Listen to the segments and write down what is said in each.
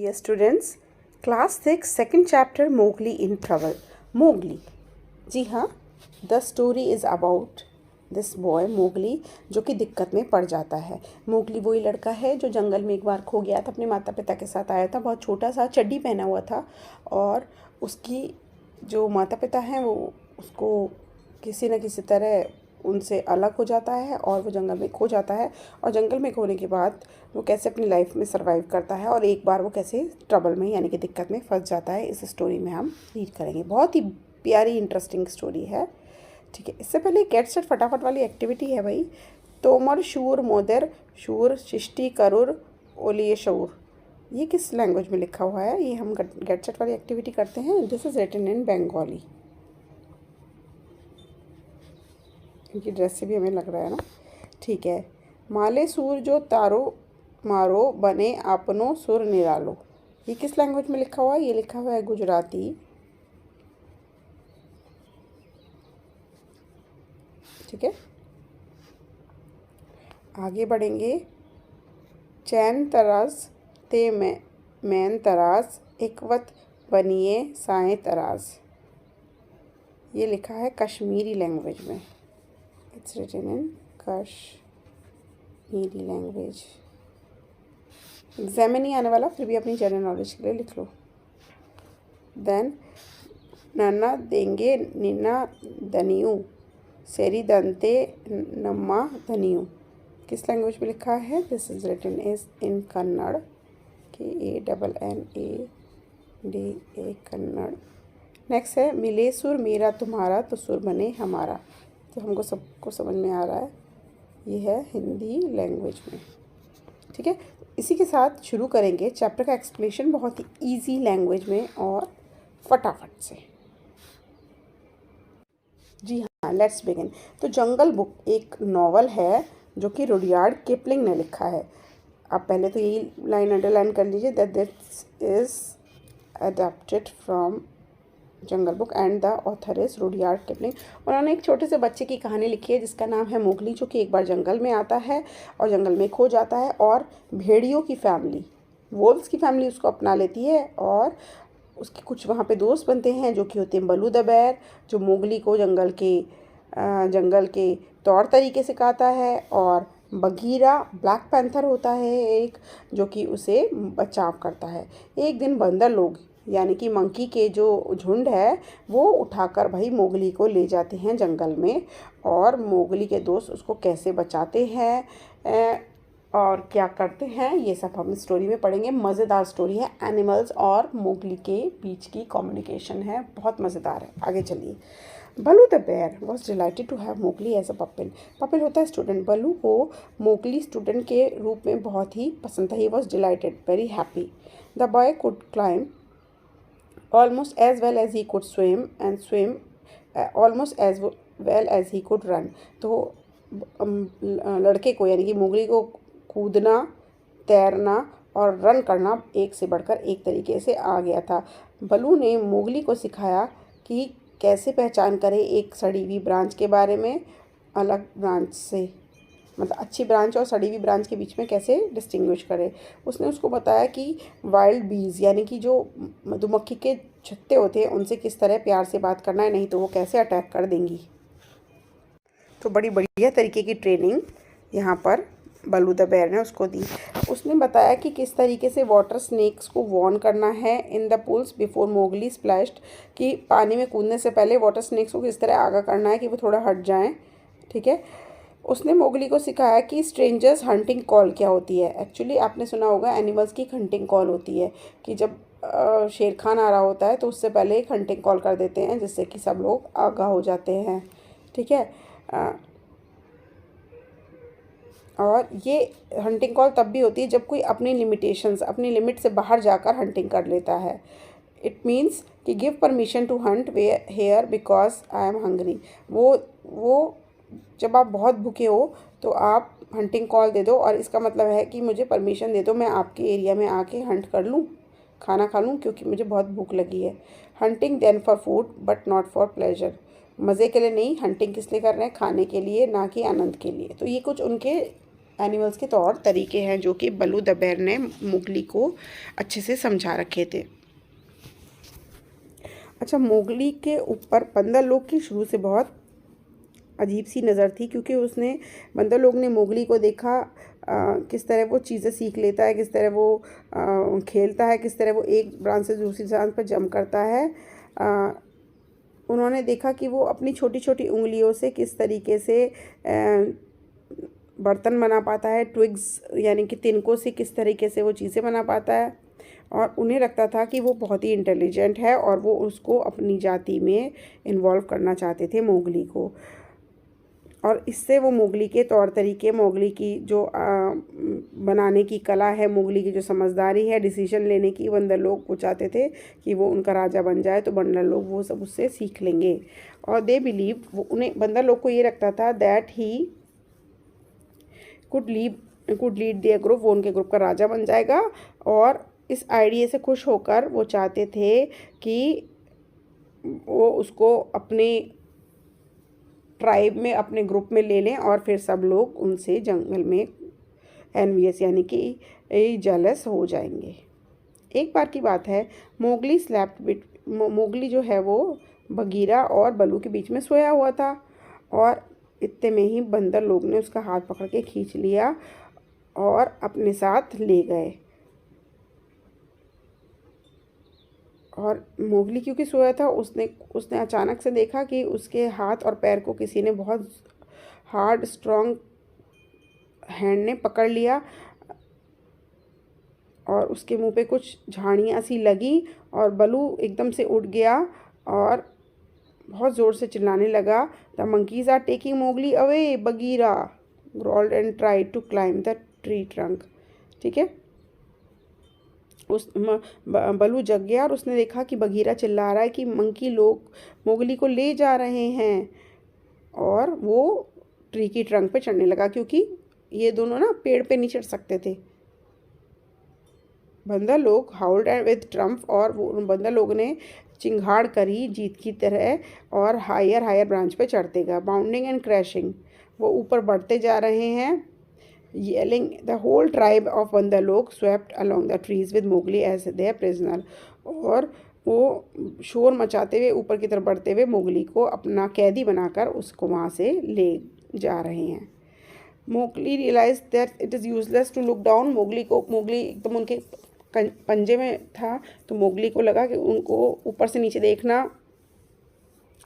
Dear students, class 6 second chapter Mowgli in trouble. Mowgli, जी हाँ, the story is about this boy Mowgli जो कि दिक्कत में पड़ जाता है। मोगली वही लड़का है जो जंगल में एक बार खो गया था, अपने माता पिता के साथ आया था, बहुत छोटा सा चड्डी पहना हुआ था और उसकी जो माता पिता हैं वो उसको किसी न किसी तरह उनसे अलग हो जाता है और वो जंगल में खो जाता है। और जंगल में खोने के बाद वो कैसे अपनी लाइफ में सर्वाइव करता है और एक बार वो कैसे ट्रबल में यानी कि दिक्कत में फंस जाता है, इस स्टोरी में हम रीड करेंगे। बहुत ही प्यारी इंटरेस्टिंग स्टोरी है। ठीक है, इससे पहले गेट सेट फटाफट वाली एक्टिविटी है भाई। तोमर शूर मोदर शूर शिष्टि करूर ओलिए शूर, ये किस लैंग्वेज में लिखा हुआ है? ये हम गेट सेट वाली एक्टिविटी करते हैं। This is written in Bengali, क्योंकि ड्रेस से भी हमें लग रहा है ना। ठीक है, माले सूर जो तारो मारो बने आपनो सुर निरालो, ये किस लैंग्वेज में लिखा हुआ है? ये लिखा हुआ है गुजराती। ठीक है, आगे बढ़ेंगे। चैन तराज ते मैन तराज इकवत बनिए साए तराज, ये लिखा है कश्मीरी लैंग्वेज में। It's written in Kashmiri language. Exam में नहीं आने वाला, फिर भी अपनी जनरल नॉलेज के लिए लिख लो। देन नन्ना देंगे निन्ना दनियू सेरी दंते नम्मा धनियू, किस लैंग्वेज में लिखा है? This is written is in Kannada, KANNADA Kannada. Next है मिले सुर मेरा तुम्हारा तो सुर बने हमारा, तो हमको सबको समझ में आ रहा है, ये है हिंदी लैंग्वेज में। ठीक है, इसी के साथ शुरू करेंगे चैप्टर का एक्सप्लेनेशन बहुत ही इजी लैंग्वेज में और फटाफट से। जी हाँ, लेट्स बिगिन। तो जंगल बुक एक नॉवल है जो कि रुडयार्ड किपलिंग ने लिखा है। आप पहले तो यही लाइन अंडरलाइन कर लीजिए, that this is adapted from jungle book and the author is Rudyard Kipling. उन्होंने एक छोटे से बच्चे की कहानी लिखी है जिसका नाम है मोगली, जो कि एक बार जंगल में आता है और जंगल में खो जाता है और भेड़ियों की फैमिली, वोल्व्स की फैमिली उसको अपना लेती है और उसके कुछ वहाँ पे दोस्त बनते हैं जो कि होते हैं बलू द बेर, जो मोगली को जंगल के तौर तरीके सिखाता है, और बगीरा ब्लैक पैंथर होता है एक, जो कि उसे बचाव करता है। एक दिन बंदर लोग यानी कि मंकी के जो झुंड है वो उठाकर भाई मोगली को ले जाते हैं जंगल में, और मोगली के दोस्त उसको कैसे बचाते हैं और क्या करते हैं ये सब हम स्टोरी में पढ़ेंगे। मज़ेदार स्टोरी है, एनिमल्स और मोगली के बीच की कम्युनिकेशन है, बहुत मज़ेदार है। आगे चलिए। Baloo the bear was delighted to have Mowgli as a pupil. Pupil होता है स्टूडेंट, बलू को मोगली स्टूडेंट के रूप में बहुत ही पसंद था। He was dilated, very happy. The boy could climb almost as well as he could swim and swim almost as well as he could run। तो लड़के को यानी कि मोगली को कूदना, तैरना और रन करना एक से बढ़कर एक तरीके से आ गया था। बलू ने मोगली को सिखाया कि कैसे पहचान करे एक सड़ी हुई ब्रांच के बारे में अलग ब्रांच से, मतलब अच्छी ब्रांच और सड़ी हुई ब्रांच के बीच में कैसे डिस्टिंग्विश करे। उसने उसको बताया कि वाइल्ड बीज यानी कि जो मधुमक्खी के छत्ते होते हैं उनसे किस तरह प्यार से बात करना है, नहीं तो वो कैसे अटैक कर देंगी। तो बड़ी बढ़िया तरीके की ट्रेनिंग यहाँ पर बलू द बेयर ने उसको दी। उसने बताया कि किस तरीके से वाटर स्नेक्स को वॉर्न करना है in the pools before Mowgli splashed, कि पानी में कूदने से पहले वाटर स्नेक्स को किस तरह आगाह करना है कि वो थोड़ा हट जाएँ। ठीक है, उसने मोगली को सिखाया कि स्ट्रेंजर्स हंटिंग कॉल क्या होती है। एक्चुअली आपने सुना होगा एनिमल्स की हंटिंग कॉल होती है कि जब शेर खान आ रहा होता है तो उससे पहले एक हंटिंग कॉल कर देते हैं जिससे कि सब लोग आगाह हो जाते हैं। ठीक है, और ये हंटिंग कॉल तब भी होती है जब कोई अपनी लिमिटेशंस, अपनी लिमिट से बाहर जाकर हंटिंग कर लेता है। इट मीन्स कि give permission to hunt here because I am hungry. वो जब आप बहुत भूखे हो तो आप हंटिंग कॉल दे दो और इसका मतलब है कि मुझे परमिशन दे दो, मैं आपके एरिया में आके हंट कर लूँ, खाना खा लूँ, क्योंकि मुझे बहुत भूख लगी है। Hunting then for food but not for pleasure, मज़े के लिए नहीं, हंटिंग किस लिए कर रहे हैं? खाने के लिए, ना कि आनंद के लिए। तो ये कुछ उनके एनिमल्स के तौर तरीके हैं जो कि बल्लू द बेयर ने मोगली को अच्छे से समझा रखे थे। अच्छा, मोगली के ऊपर बंदर लोग की शुरू से बहुत अजीब सी नज़र थी, क्योंकि उसने बंदर लोग ने मोगली को देखा किस तरह वो चीज़ें सीख लेता है, किस तरह वो खेलता है, किस तरह वो एक ब्रांच से दूसरी ब्रांच पर जंप करता है। उन्होंने देखा कि वो अपनी छोटी छोटी उंगलियों से किस तरीके से बर्तन बना पाता है, ट्विग्स यानी कि तिनकों से किस तरीके से वो चीज़ें बना पाता है। और उन्हें लगता था कि वो बहुत ही इंटेलिजेंट है और वो उसको अपनी जाति में इन्वॉल्व करना चाहते थे, मोगली को। और इससे वो मोगली के तौर तरीके, मोगली की जो बनाने की कला है, मोगली की जो समझदारी है, डिसीजन लेने की, बंदर लोग वो चाहते थे कि वो उनका राजा बन जाए, तो बंदर लोग वो सब उससे सीख लेंगे। और दे बिलीव, वो उन्हें बंदर लोग को ये लगता था that he could lead there group, वो उनके ग्रुप का राजा बन जाएगा। और इस आइडिया से खुश होकर वो चाहते थे कि वो उसको अपने ट्राइब में, अपने ग्रुप में ले लें और फिर सब लोग उनसे जंगल में एनवियस यानी कि जेलस हो जाएंगे। एक बार की बात है, मोगली जो है वो बगीरा और बलू के बीच में सोया हुआ था, और इतने में ही बंदर लोग ने उसका हाथ पकड़ के खींच लिया और अपने साथ ले गए। और मोगली क्योंकि सोया था, उसने अचानक से देखा कि उसके हाथ और पैर को किसी ने बहुत हार्ड स्ट्रॉन्ग हैंड ने पकड़ लिया, और उसके मुंह पे कुछ झाड़ियाँ सी लगी, और बलू एकदम से उठ गया और बहुत ज़ोर से चिल्लाने लगा, the monkeys are taking Mowgli away, Bagheera growled and tried to climb the tree trunk. ठीक है, बलू जग गया और उसने देखा कि बगीरा चिल्ला रहा है कि मंकी लोग मोगली को ले जा रहे हैं, और वो ट्री की ट्रंक पे चढ़ने लगा, क्योंकि ये दोनों ना पेड़ पे नहीं चढ़ सकते थे। बंदर लोग हाउल्ड विद ट्रम्प, और वो बंदर लोग ने चिंगाड़ करी जीत की तरह, और हायर हायर ब्रांच पे चढ़ते गए, बाउंडिंग एंड क्रैशिंग, वो ऊपर बढ़ते जा रहे हैं। Yelling, the whole tribe of बंदर लोग swept along the trees with Mowgli as their prisoner, और वो शोर मचाते हुए ऊपर की तरफ बढ़ते हुए मोगली को अपना कैदी बनाकर उसको वहाँ से ले जा रहे हैं। Mowgli realise that it is useless to look down, Mowgli एकदम उनके पंजे में था, तो मोगली को लगा कि उनको ऊपर से नीचे देखना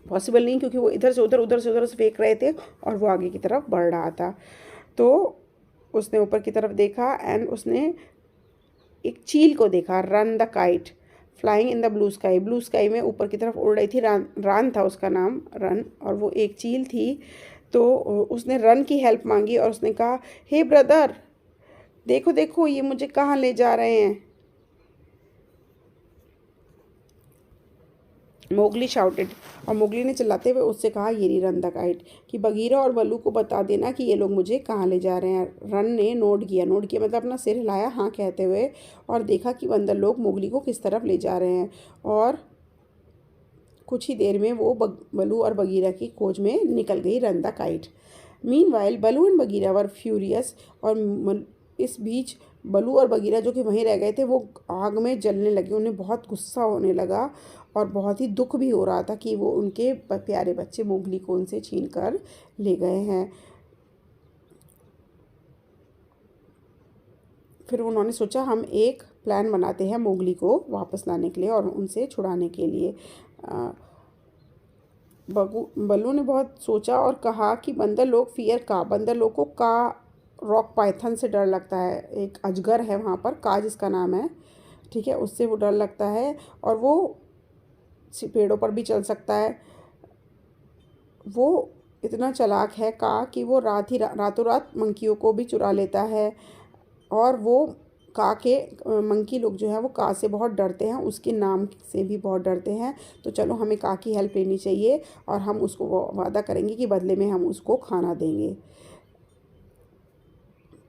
पॉसिबल नहीं, क्योंकि वो इधर से उधर से फेंक रहे थे और वो आगे की तरफ बढ़ रहा था। तो उसने ऊपर की तरफ देखा एंड उसने एक चील को देखा, run the kite flying in the blue sky, blue sky में ऊपर की तरफ उड़ रही थी। रान था उसका नाम, रन, और वो एक चील थी। तो उसने रन की हेल्प मांगी और उसने कहा, हे ब्रदर, देखो देखो ये मुझे कहाँ ले जा रहे हैं। मोगली शाउटेड, और मोगली ने चिल्लाते हुए उससे कहा, ये रही रन द काइट, कि बगीरा और बल्लू को बता देना कि ये लोग मुझे कहाँ ले जा रहे हैं। रन ने नोट किया मतलब अपना सिर हिलाया हाँ कहते हुए, और देखा कि बंदर लोग मोगली को किस तरफ ले जा रहे हैं। और कुछ ही देर में वो बल्लू और बगीरा की खोज में निकल गई run the kite. Meanwhile Ballu and Bagheera were furious, और इस बीच बल्लू और बगीरा जो कि वहीं रह गए थे वो आग में जलने लगे। उन्हें बहुत गुस्सा होने लगा और बहुत ही दुख भी हो रहा था कि वो उनके प्यारे बच्चे मोगली को उनसे छीन कर ले गए हैं। फिर उन्होंने सोचा, हम एक प्लान बनाते हैं मोगली को वापस लाने के लिए और उनसे छुड़ाने के लिए। बल्लू ने बहुत सोचा और कहा कि बंदर लोग बंदर लोग को रॉक पाइथन से डर लगता है। एक अजगर है वहाँ पर, का जिसका नाम है, ठीक है, उससे वो डर लगता है, और वो पेड़ों पर भी चल सकता है। वो इतना चालाक है कि वो रातों रात मंकियों को भी चुरा लेता है, और वो मंकी लोग जो है वो से बहुत डरते हैं, उसके नाम से भी बहुत डरते हैं। तो चलो हमें की हेल्प लेनी चाहिए, और हम उसको वादा करेंगे कि बदले में हम उसको खाना देंगे।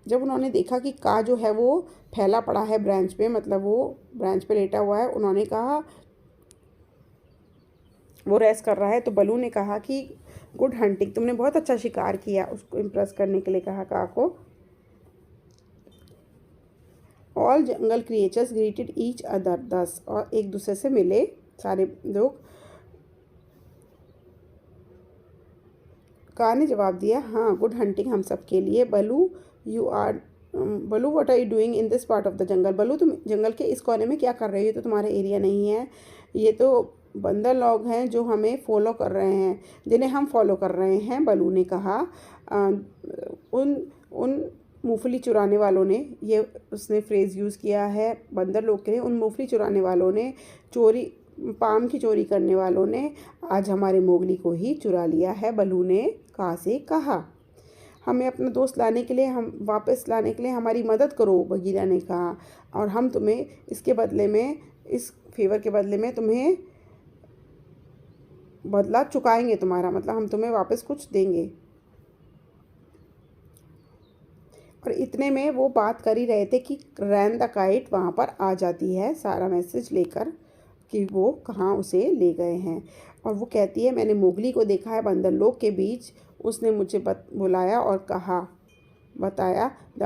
जब उन्होंने देखा कि जो है वो फैला पड़ा है ब्रांच पे, मतलब वो ब्रांच पे लेटा हुआ है, उन्होंने कहा, वो रेस्ट कर रहा है, तो बलू ने कहा कि गुड हंटिंग, तुमने बहुत अच्छा शिकार किया। उसको इम्प्रेस करने के लिए कहा को। ऑल जंगल क्रिएचर्स ग्रीटेड ईच अदर दस, और एक दूसरे से मिले सारे लोग। कार ने जवाब दिया, हाँ गुड हंटिंग हम सब के लिए। Baloo what are you doing in this part of the jungle, Baloo तुम जंगल के इस कोने में क्या कर रहे हो, ये तो तुम्हारा एरिया नहीं है, ये तो बंदर लोग हैं जो हमें फॉलो कर रहे हैं, जिन्हें हम फॉलो कर रहे हैं। बलू ने कहा, उन उन मूंगफली चुराने वालों ने, ये उसने फ्रेज़ यूज़ किया है बंदर लोग के लिए, उन मूंगफली चुराने वालों ने, चोरी पाम की चोरी करने वालों ने आज हमारे मोगली को ही चुरा लिया है। बलू ने कहा से कहा, हमें अपना दोस्त लाने के लिए, हम वापस लाने के लिए हमारी मदद करो, बगीरा ने कहा, और हम तुम्हें इसके बदले में, इस फेवर के बदले में तुम्हें बदला चुकाएंगे तुम्हारा, मतलब हम तुम्हें वापस कुछ देंगे। और इतने में वो बात कर ही रहे थे कि रैन द काइट वहाँ पर आ जाती है सारा मैसेज लेकर कि वो कहाँ उसे ले गए हैं। और वो कहती है, मैंने मोगली को देखा है बंदर लोग के बीच, उसने मुझे बुलाया और कहा, बताया द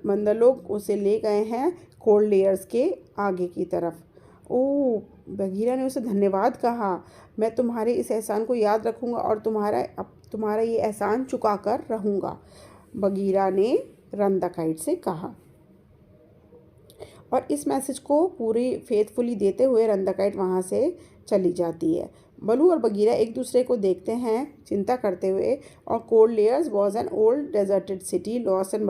बंदर लोग उसे ले गए हैं कोल्ड लेयर्स के आगे की तरफ। ओह, बगीरा ने उसे धन्यवाद कहा, मैं तुम्हारे इस एहसान को याद रखूँगा और तुम्हारा ये एहसान चुका कर रहूँगा, बगीरा ने रन द काइट से कहा। और इस मैसेज को पूरी फेथफुली देते हुए रन द काइट वहाँ से चली जाती है। बलू और बगीरा एक दूसरे को देखते हैं चिंता करते हुए। और Cold Lairs was an old deserted city lost in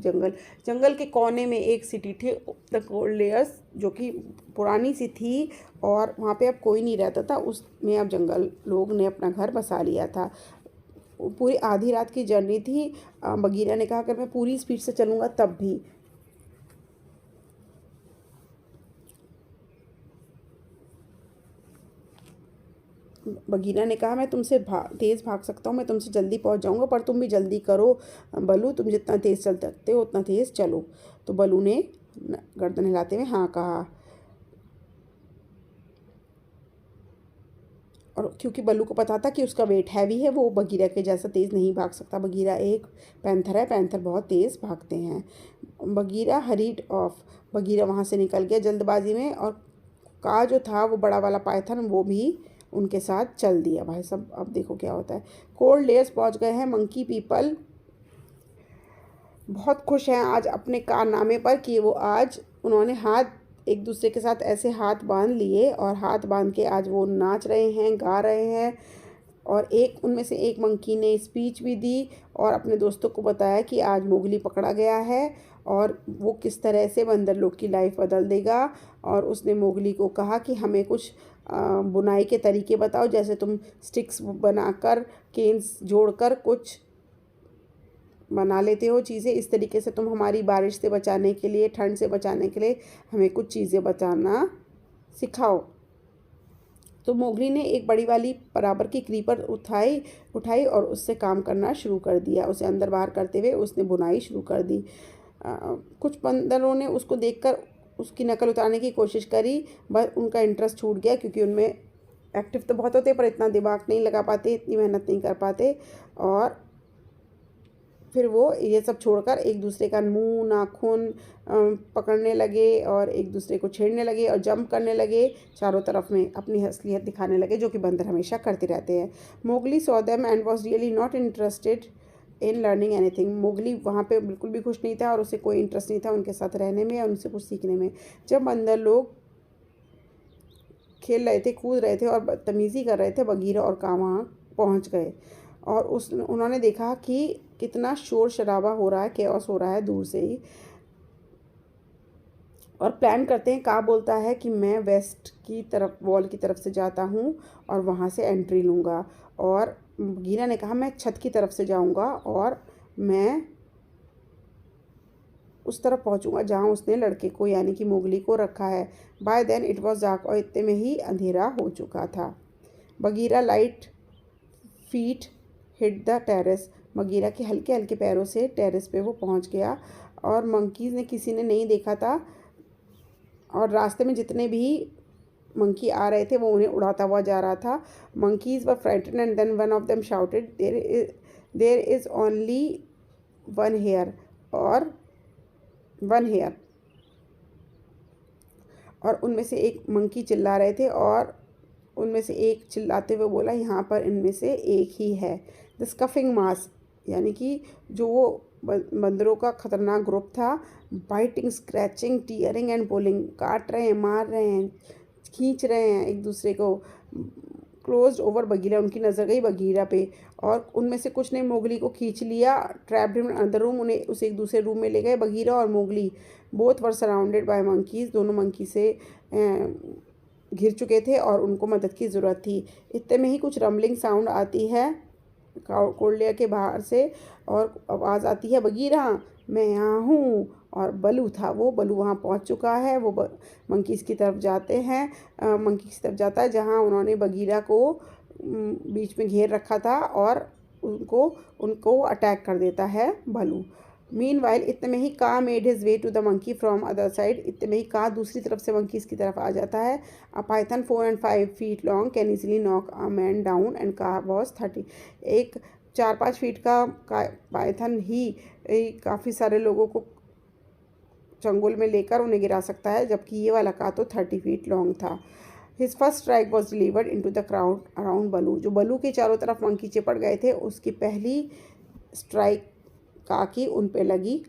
jungle, जंगल के कोने में एक सिटी थी द कोल्ड लेयर्स, जो कि पुरानी सी थी और वहाँ पे अब कोई नहीं रहता था, उसमें अब जंगल लोग ने अपना घर बसा लिया था। पूरी आधी रात की जर्नी थी। बगीरा ने कहा, अगर मैं पूरी स्पीड से चलूँगा तब भी। बगीरा ने कहा, मैं तुमसे तेज़ भाग सकता हूँ, मैं तुमसे जल्दी पहुँच जाऊँगा, पर तुम भी जल्दी करो बलू, तुम जितना तेज़ चल सकते हो उतना तेज़ चलो। तो बलू ने गर्दन हिलाते हुए हाँ कहा। और क्योंकि बल्लू को पता था कि उसका वेट हैवी है, वो बगीरा के जैसा तेज़ नहीं भाग सकता। बगीरा एक पैंथर है, पैंथर बहुत तेज़ भागते हैं। बगीरा हरीड ऑफ, बगीरा वहाँ से निकल गया जल्दबाजी में, और का जो था वो बड़ा वाला पाइथन, वो भी उनके साथ चल दिया। भाई सब अब देखो क्या होता है। कोल्ड लेयर्स पहुँच गए हैं। मंकी पीपल बहुत खुश हैं आज अपने कारनामे पर कि वो आज उन्होंने हाथ एक दूसरे के साथ ऐसे हाथ बांध लिए, और हाथ बांध के आज वो नाच रहे हैं, गा रहे हैं। और एक उनमें से एक मंकी ने स्पीच भी दी और अपने दोस्तों को बताया कि आज मोगली पकड़ा गया है और वो किस तरह से बंदर लोग की लाइफ बदल देगा। और उसने मोगली को कहा कि हमें कुछ बुनाई के तरीके बताओ, जैसे तुम स्टिक्स बनाकर, केन्स जोड़कर कुछ बना लेते हो चीज़ें, इस तरीके से तुम हमारी बारिश से बचाने के लिए, ठंड से बचाने के लिए हमें कुछ चीज़ें बचाना सिखाओ। तो मोगली ने एक बड़ी वाली बराबर की क्रीपर उठाई और उससे काम करना शुरू कर दिया। उसे अंदर बाहर करते हुए उसने बुनाई शुरू कर दी। कुछ बंदरों ने उसको देखकर उसकी नकल उतारने की कोशिश करी, बस उनका इंटरेस्ट छूट गया, क्योंकि उनमें एक्टिव तो बहुत होते पर इतना दिमाग नहीं लगा पाते, इतनी मेहनत नहीं कर पाते। और फिर वो ये सब छोड़कर एक दूसरे का मुंह नाखून पकड़ने लगे और एक दूसरे को छेड़ने लगे और जंप करने लगे, चारों तरफ में अपनी असलियत दिखाने लगे, जो कि बंदर हमेशा करते रहते हैं। Mowgli saw them and was really not interested in learning anything. Mowgli वहाँ पे बिल्कुल भी खुश नहीं था और उसे कोई इंटरेस्ट नहीं था उनके साथ रहने में या उनसे कुछ सीखने में। जब बंदर लोग खेल रहे थे, कूद रहे थे और बदतमीज़ी कर रहे थे, बगीरा और कां वहाँ पहुँच गए और उन्होंने देखा कि कितना शोर शराबा हो रहा है, केओस हो रहा है दूर से ही। और प्लान करते हैं, का बोलता है कि मैं वेस्ट की तरफ, वॉल की तरफ से जाता हूँ और वहाँ से एंट्री लूँगा। और बगीरा ने कहा, मैं छत की तरफ से जाऊँगा और मैं उस तरफ पहुँचूँगा जहाँ उसने लड़के को यानी कि मोगली को रखा है। By then it was dark, और इतने में ही अंधेरा हो चुका था। Bagheera light feet hit the terrace, Bagheera के हल्के हल्के पैरों से टेरेस पे वो पहुंच गया। और मंकीज़ ने किसी ने नहीं देखा था और रास्ते में जितने भी मंकी आ रहे थे वो उन्हें उड़ाता हुआ जा रहा था। Monkeys were frighten and then one of them shouted, there is only one here, और वन हेयर। और उनमें से एक मंकी चिल्ला रहे थे और उनमें से एक चिल्लाते हुए बोला यहाँ पर इनमें से एक ही है। द स्कफिंग मास, यानी कि जो वो बंदरों का खतरनाक ग्रुप था, biting, scratching, tearing and pulling, काट रहे हैं, मार रहे हैं, खींच रहे हैं एक दूसरे को। क्लोज्ड ओवर बगीरा, उनकी नज़र गई बगीरा पे और उनमें से कुछ ने मोगली को खींच लिया। ट्रैप्ड इन अनदर रूम, उन्हें उसे एक दूसरे रूम में ले गए। बगीरा और Mowgli both were surrounded by monkeys, दोनों मंकी से घिर चुके थे और उनको मदद की ज़रूरत थी। इतने में ही कुछ रम्बलिंग साउंड आती है कोल्डिया के बाहर से और आवाज़ आती है, बगीरा मैं यहाँ हूँ। और बलू था, वो बलू वहाँ पहुँच चुका है। वो मंकीज़ की तरफ जाते हैं, मंकीज़ की तरफ जाता है जहाँ उन्होंने बगीरा को बीच में घेर रखा था और उनको अटैक कर देता है बलू। मीनवाइल इतने में ही Kaa made his way to the monkey from other side, इतने में ही का दूसरी तरफ से मंकीज़ की तरफ आ जाता है। A python 4 and 5 feet long can easily knock a man down and Kaa was 30। एक 4-5 फीट का पाइथन ही काफ़ी सारे लोगों को चंगुल में लेकर उन्हें गिरा सकता है, जबकि ये वाला का तो 30 फीट लॉन्ग था। His first strike was delivered into the crowd around Baloo, जो बलू के चारों तरफ मंकी चिपट गए थे उसकी पहली स्ट्राइक का की उन पे लगी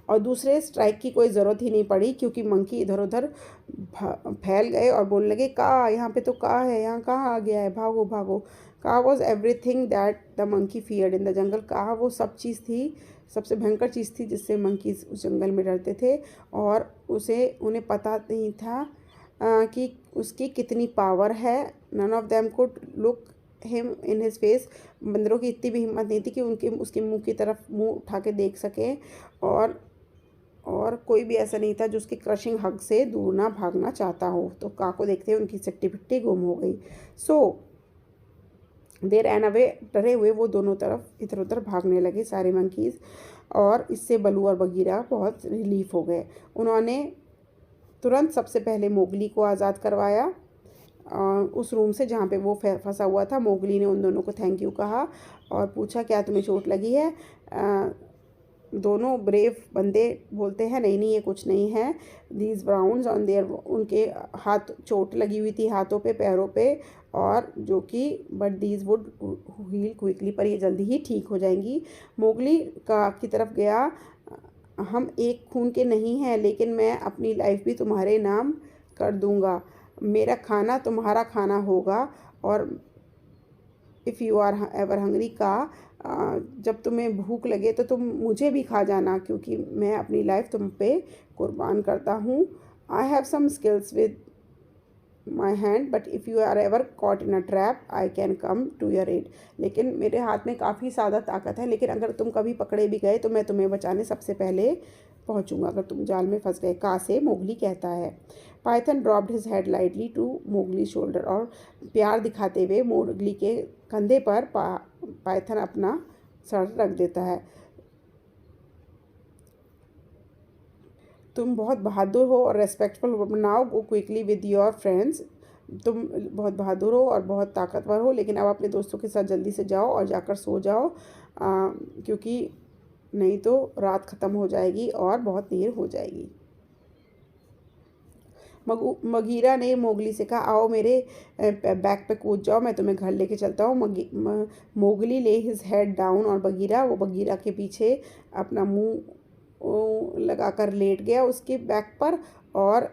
और दूसरे स्ट्राइक की कोई ज़रूरत ही नहीं पड़ी क्योंकि मंकी इधर उधर फैल गए और बोलने लगे, का यहाँ पे तो का है, यहाँ कहाँ आ गया है, भागो भागो। का was everything that the monkey feared in the jungle, का वो सब चीज़ थी, सबसे भयंकर चीज़ थी जिससे मंकी उस जंगल में डरते थे और उन्हें पता नहीं था कि उसकी कितनी पावर है। None of them could look him in his face, बंदरों की इतनी भी हिम्मत नहीं थी कि उसके मुंह की तरफ मुंह उठा के देख सकें और कोई भी ऐसा नहीं था जो उसके क्रशिंग हग से दूर ना भागना चाहता हो। तो का को देखते हुए उनकी सिट्टी पिट्टी गुम हो गई। सो दे रैन अवे, डरे हुए वो दोनों तरफ इधर उधर भागने लगे सारे मंकीज़ और इससे बलू और बगीरा बहुत रिलीफ हो गए। उन्होंने तुरंत सबसे पहले मोगली को आज़ाद करवाया उस रूम से जहाँ पे वो फंसा हुआ था। मोगली ने उन दोनों को थैंक यू कहा और पूछा, क्या तुम्हें चोट लगी है? दोनों ब्रेव बंदे बोलते हैं, नहीं नहीं ये कुछ नहीं है। दीज ब्राउन्स ऑन देयर, उनके हाथ चोट लगी हुई थी हाथों पे पैरों पे और जो कि but these would heal quickly, पर ये जल्दी ही ठीक हो जाएंगी। मोगली की तरफ गया, हम एक खून के नहीं हैं लेकिन मैं अपनी लाइफ भी तुम्हारे नाम कर दूंगा, मेरा खाना तुम्हारा खाना होगा और if you are ever hungry का, जब तुम्हें भूख लगे तो तुम मुझे भी खा जाना क्योंकि मैं अपनी लाइफ तुम पे कुर्बान करता हूँ। I have some skills with my hand but if you are ever caught in a trap I can come to your aid, लेकिन मेरे हाथ में काफ़ी ज़्यादा ताकत है, लेकिन अगर तुम कभी पकड़े भी गए तो मैं तुम्हें बचाने सबसे पहले पहुंचूंगा अगर तुम जाल में फंस गए, का से मोगली कहता है। Python dropped his head lightly to Mowgli shoulder, और प्यार दिखाते हुए मोगली के कंधे पर पाइथन अपना सर रख देता है। तुम बहुत बहादुर हो और रेस्पेक्टफुल हो, now go quickly with your friends, तुम बहुत बहादुर हो और बहुत ताकतवर हो, लेकिन अब अपने दोस्तों के साथ जल्दी से जाओ और जाकर सो जाओ क्योंकि नहीं तो रात ख़त्म हो जाएगी और बहुत देर हो जाएगी। बगीरा ने मोगली से कहा, आओ मेरे बैक पे कूद जाओ, मैं तुम्हें घर लेके चलता हूँ। मोगली ले हिज हेड डाउन और वो बगीरा के पीछे अपना मुंह लगाकर लेट गया उसके बैक पर और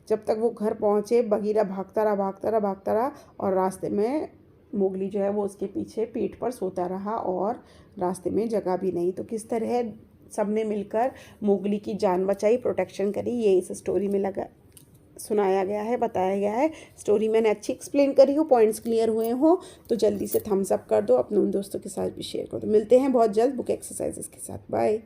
जब तक वो घर पहुँचे बगीरा भागता रहा और रास्ते में मोगली जो है वो उसके पीछे पीठ पर सोता रहा और रास्ते में जगह भी नहीं। तो किस तरह सबने मिलकर मोगली की जान बचाई, प्रोटेक्शन करी, ये इस स्टोरी में सुनाया गया है, बताया गया है। स्टोरी मैंने अच्छी एक्सप्लेन करी हो, पॉइंट्स क्लियर हुए हो तो जल्दी से थम्स अप कर दो, अपने उन दोस्तों के साथ भी शेयर कर दो। मिलते हैं बहुत जल्द बुक एक्सरसाइजेस के साथ। बाय।